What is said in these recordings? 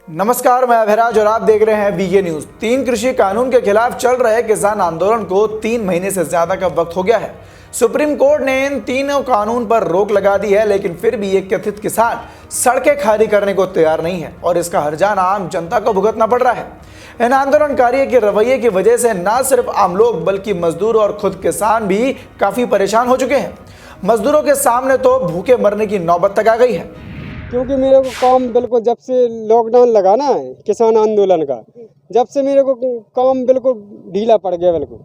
नमस्कार, मैं अभिराज और आप देख रहे हैं वीके न्यूज। 3 कृषि कानून के खिलाफ चल रहे किसान आंदोलन को 3 महीने से ज्यादा का वक्त हो गया है। सुप्रीम कोर्ट ने इन तीनों कानून पर रोक लगा दी है, लेकिन फिर भी एक कथित किसान सड़कें खाली करने को तैयार नहीं है और इसका हर्जाना आम जनता को भुगतना पड़ रहा है। इन आंदोलनकारियों के रवैये की वजह से न सिर्फ आम लोग बल्कि मजदूर और खुद किसान भी काफी परेशान हो चुके हैं। मजदूरों के सामने तो भूखे मरने की नौबत तक आ गई है, क्योंकि मेरे को काम बिल्कुल जब से लॉकडाउन लगा ना किसान आंदोलन का, जब से मेरे को काम बिल्कुल ढीला पड़ गया बिल्कुल।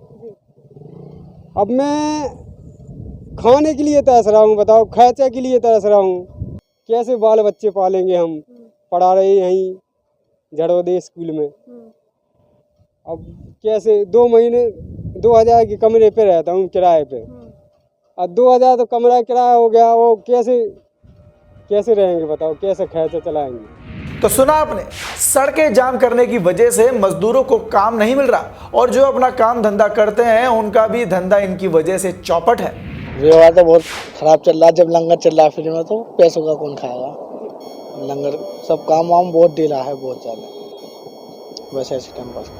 अब मैं खाने के लिए तरस रहा हूँ, बताओ खर्चे के लिए तरस रहा हूँ। कैसे बाल बच्चे पालेंगे हम? पढ़ा रहे यहीं झड़ोदे स्कूल में। अब कैसे 2 महीने 2000 के कमरे पे रहता हूँ किराए पे। अब 2000 तो कमरा किराया हो गया, वो कैसे रहेंगे बताओ, कैसे खर्चा चलाएंगे? तो सुना आपने, सड़कें जाम करने की वजह से मजदूरों को काम नहीं मिल रहा और जो अपना काम धंधा करते हैं उनका भी धंधा इनकी वजह से चौपट है। व्यवहार तो बहुत खराब चल रहा है। जब लंगर चल रहा है फ्री में तो पैसों का कौन खाएगा? लंगर सब काम वाम बहुत ढीला है, बहुत ज़्यादा। बस ऐसे टाइम पास।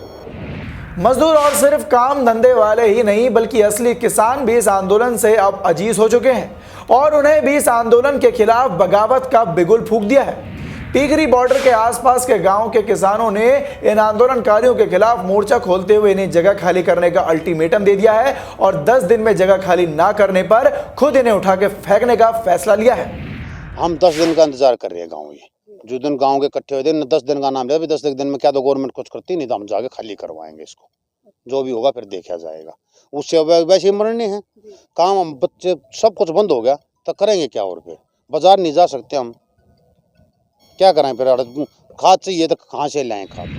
मजदूर और सिर्फ काम धंधे वाले ही नहीं बल्कि असली किसान भी इस आंदोलन से अब अजीज हो चुके हैं और उन्हें भी इस आंदोलन के खिलाफ बगावत का बिगुल फूंक दिया है। टिकरी बॉर्डर के आसपास के गांव के किसानों ने इन आंदोलनकारियों के खिलाफ मोर्चा खोलते हुए इन्हें जगह खाली करने का अल्टीमेटम दे दिया है और 10 दिन में जगह खाली ना करने पर खुद इन्हें उठा के फेंकने का फैसला लिया है। हम 10 दिन का इंतजार कर रहे हैं गाँव ये। जो दिन गाँव के इकट्ठे हुए दिन 10 दिन का नाम लिया, 10 दिन में क्या तो गवर्नमेंट कुछ करती नहीं, तो हम जाके खाली करवाएंगे इसको। जो भी होगा फिर देखा जाएगा। उससे वैसे ही मरने हैं काम, हम बच्चे सब कुछ बंद हो गया तो करेंगे क्या? और फिर बाजार नहीं जा सकते हम, क्या करें? फिर खाद चाहिए तो कहाँ से लाएं खाद?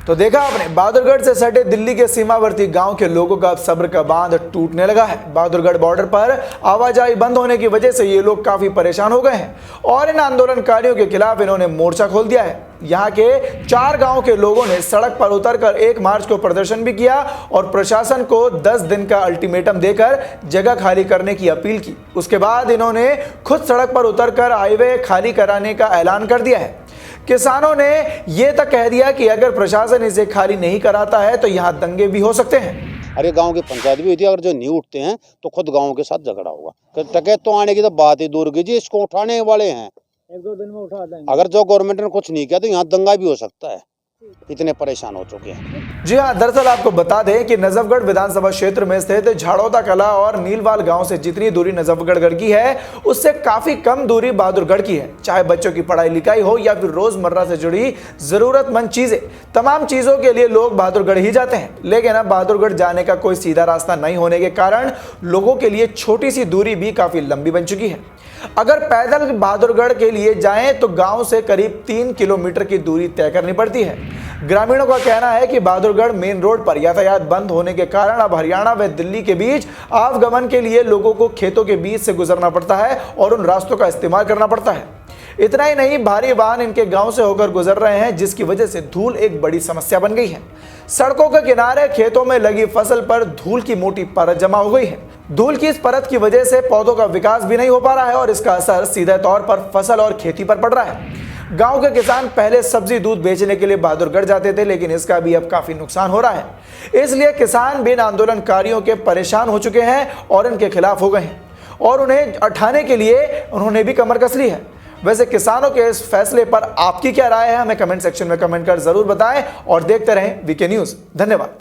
तो देखा आपने, बहादुरगढ़ से सटे दिल्ली के सीमावर्ती गांव के लोगों का सब्र का बांध टूटने लगा है। बहादुरगढ़ बॉर्डर पर आवाजाही बंद होने की वजह से ये लोग काफी परेशान हो गए हैं और इन आंदोलनकारियों के खिलाफ इन्होंने मोर्चा खोल दिया है। यहाँ के 4 गांव के लोगों ने सड़क पर उतरकर 1 मार्च को प्रदर्शन भी किया और प्रशासन को 10 दिन का अल्टीमेटम देकर जगह खाली करने की अपील की। उसके बाद इन्होंने खुद सड़क पर उतरकर हाईवे खाली कराने का ऐलान कर दिया है। किसानों ने यह तक कह दिया कि अगर प्रशासन इसे खाली नहीं कराता है तो यहाँ दंगे भी हो सकते हैं। अरे गांव की पंचायत भी हुई थी, अगर जो नहीं उठते हैं तो खुद गांव के साथ झगड़ा होगा। डकैत तो आने की तो बात ही दूर कीजिए, इसको उठाने वाले हैं। 1-2 दिन में उठा देंगे। अगर जो गवर्नमेंट ने कुछ नहीं किया तो यहाँ दंगा भी हो सकता है। इतने परेशान हो चुके हैं। जी हाँ, दरअसल आपको बता दें कि नजफगढ़ विधानसभा क्षेत्र में स्थित झाड़ौदा कला और नीलवाल गांव से जितनी दूरी नजफगढ़ की है उससे काफी कम दूरी बहादुरगढ़ की है। चाहे बच्चों की पढ़ाई लिखाई हो या फिर रोजमर्रा से जुड़ी जरूरतमंद चीजें, तमाम चीजों के लिए लोग बहादुरगढ़ ही जाते हैं। लेकिन अब बहादुरगढ़ जाने का कोई सीधा रास्ता नहीं होने के कारण लोगों के लिए छोटी सी दूरी भी काफी लंबी बन चुकी है। अगर पैदल बहादुरगढ़ के लिए जाएं तो गांव से करीब 3 किलोमीटर की दूरी तय करनी पड़ती है। ग्रामीणों का कहना है कि बहादुरगढ़ मेन रोड पर यातायात बंद होने के कारण अब हरियाणा व दिल्ली के बीच आवागमन के लिए लोगों को खेतों के बीच से गुजरना पड़ता है और उन रास्तों का इस्तेमाल करना पड़ता है। इतना ही नहीं, भारी वाहन इनके गांव से होकर गुजर रहे हैं, जिसकी वजह से धूल एक बड़ी समस्या बन गई है। सड़कों के किनारे खेतों में लगी फसल पर धूल की मोटी परत जमा हो गई है। धूल की इस परत की वजह से पौधों का विकास भी नहीं हो पा रहा है और इसका असर सीधे तौर पर फसल और खेती पर पड़ रहा है। गांव के किसान पहले सब्जी दूध बेचने के लिए बहादुरगढ़ जाते थे, लेकिन इसका भी अब काफी नुकसान हो रहा है। इसलिए किसान भी इन आंदोलनकारियों के परेशान हो चुके हैं और इनके खिलाफ हो गए हैं और उन्हें उठाने के लिए उन्होंने भी कमर कस ली है। वैसे किसानों के इस फैसले पर आपकी क्या राय है? हमें कमेंट सेक्शन में कमेंट कर जरूर बताएं और देखते रहें वीके न्यूज। धन्यवाद।